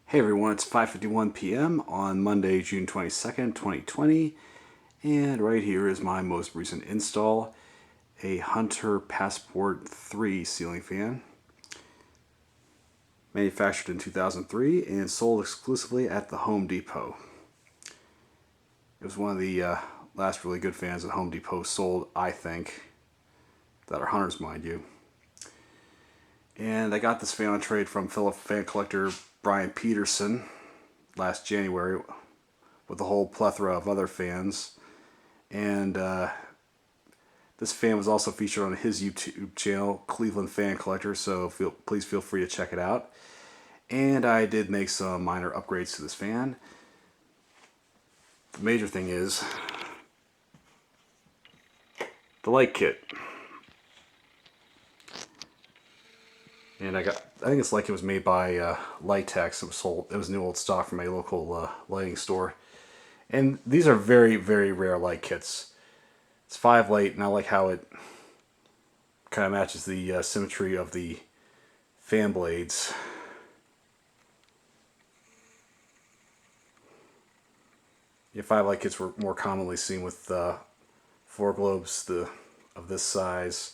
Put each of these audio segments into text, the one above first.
Hey everyone, it's 5:51 p.m. on Monday, June 22nd, 2020, and right here is my most recent install, a Hunter Passport 3 ceiling fan, manufactured in 2003 and sold exclusively at the Home Depot. It was one of the last really good fans that Home Depot sold, I think, that are Hunters, mind you. And I got this fan on trade from fellow fan collector Brian Peterson last January with a whole plethora of other fans. And this fan was also featured on his YouTube channel, Cleveland Fan Collector, so please feel free to check it out. And I did make some minor upgrades to this fan. The major thing is the light kit. And I think this light kit was made by Litex. It was new old stock from a local lighting store. And these are very, very rare light kits. It's 5 light, and I like how it kind of matches the symmetry of the fan blades. Yeah, 5 light kits were more commonly seen with 4 globes of this size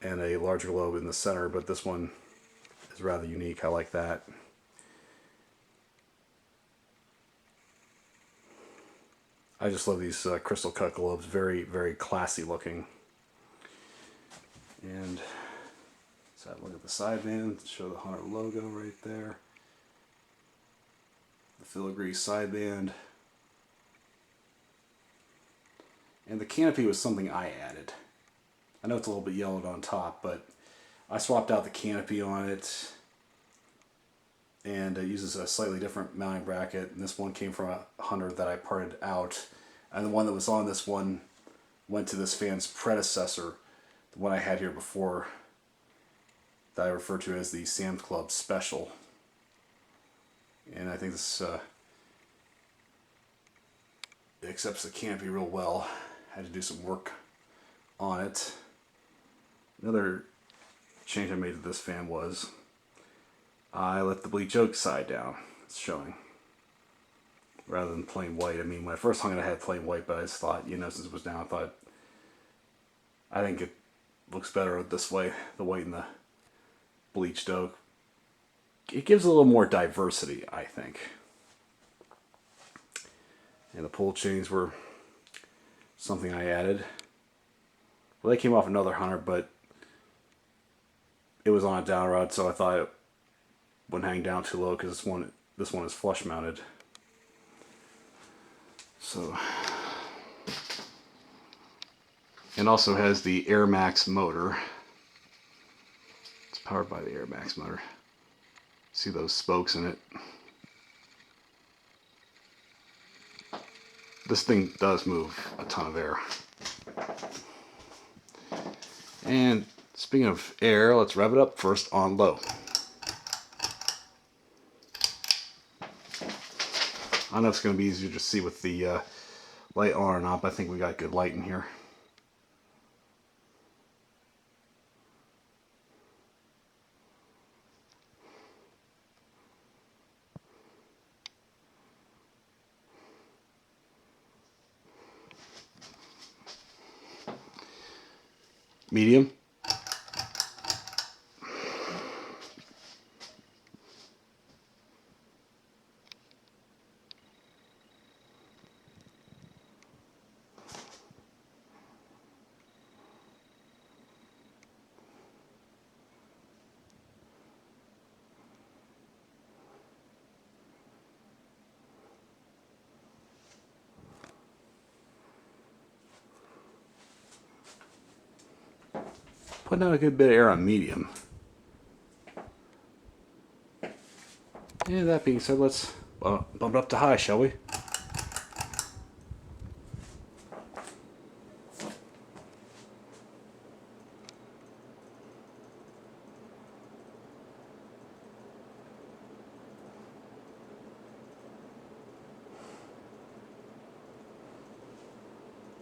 and a larger globe in the center, but this one is rather unique. I like that. I just love these crystal cut globes. Very, very classy looking. And let's have a look at the sideband. Show the Hunter logo right there. The filigree sideband. And the canopy was something I added. I know it's a little bit yellowed on top, but I swapped out the canopy on it, and it uses a slightly different mounting bracket. And this one came from a Hunter that I parted out, and the one that was on this one went to this fan's predecessor, the one I had here before, that I refer to as the Sam's Club Special. And I think this it accepts the canopy real well. Had to do some work on it. Another change I made to this fan was I let the bleach oak side down. It's showing. Rather than plain white. I mean, when I first hung it, I had plain white, but I just thought, since it was down, I think it looks better this way, the white and the bleached oak. It gives a little more diversity, I think. And the pull chains were something I added. Well, they came off another Hunter, but it was on a down rod, so I thought it wouldn't hang down too low because this one is flush mounted. So, and also has the Air Max motor. It's powered by the Air Max motor. See those spokes in it? This thing does move a ton of air. And speaking of air, let's rev it up first on low. I know it's going to be easier to see with the light on or not, but I think we got good light in here. Medium. Putting out a good bit of air on medium. And that being said, let's bump it up to high, shall we?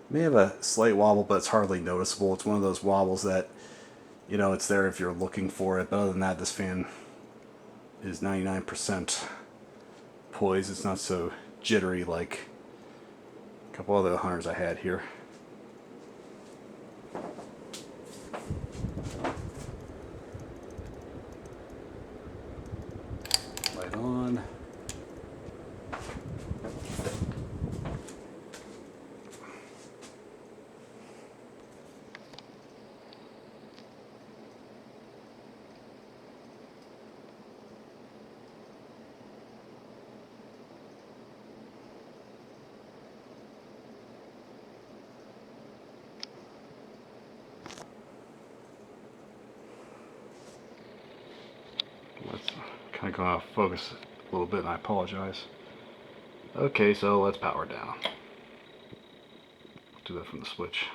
May have a slight wobble, but it's hardly noticeable. It's one of those wobbles that, it's there if you're looking for it. But other than that, this fan is 99% poise. It's not so jittery like a couple other hunters I had here. Light on. Let's kind of go out of focus a little bit, and I apologize. Okay, so let's power down. Do that from the switch.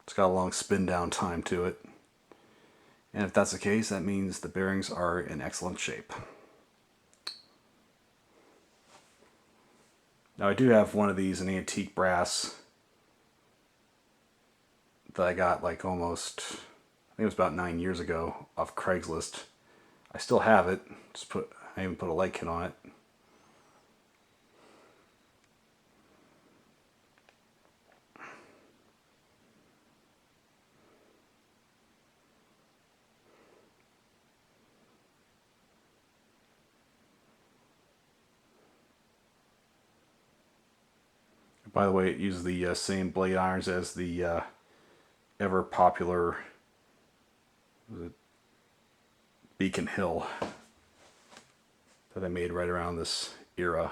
It's got a long spin down time to it. And if that's the case, that means the bearings are in excellent shape. Now I do have one of these, an antique brass, that I got like almost, I think it was about 9 years ago off Craigslist. I still have it. I even put a light kit on it. By the way, it uses the same blade irons as the ever popular Beacon Hill that I made right around this era.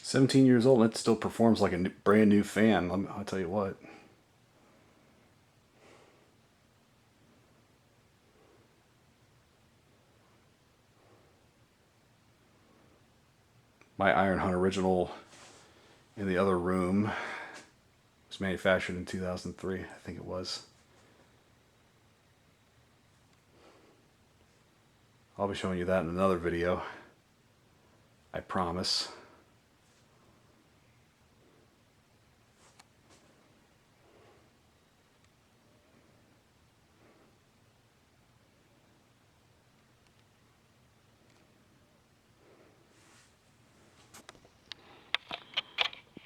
"17 years old, and it still performs like a brand new fan. I'll tell you what. My Iron Hunt original in the other room was manufactured in 2003, I think it was. I'll be showing you that in another video, I promise.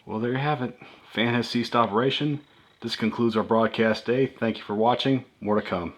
Well, there you have it. Fan has ceased operation. This concludes our broadcast day. Thank you for watching. More to come.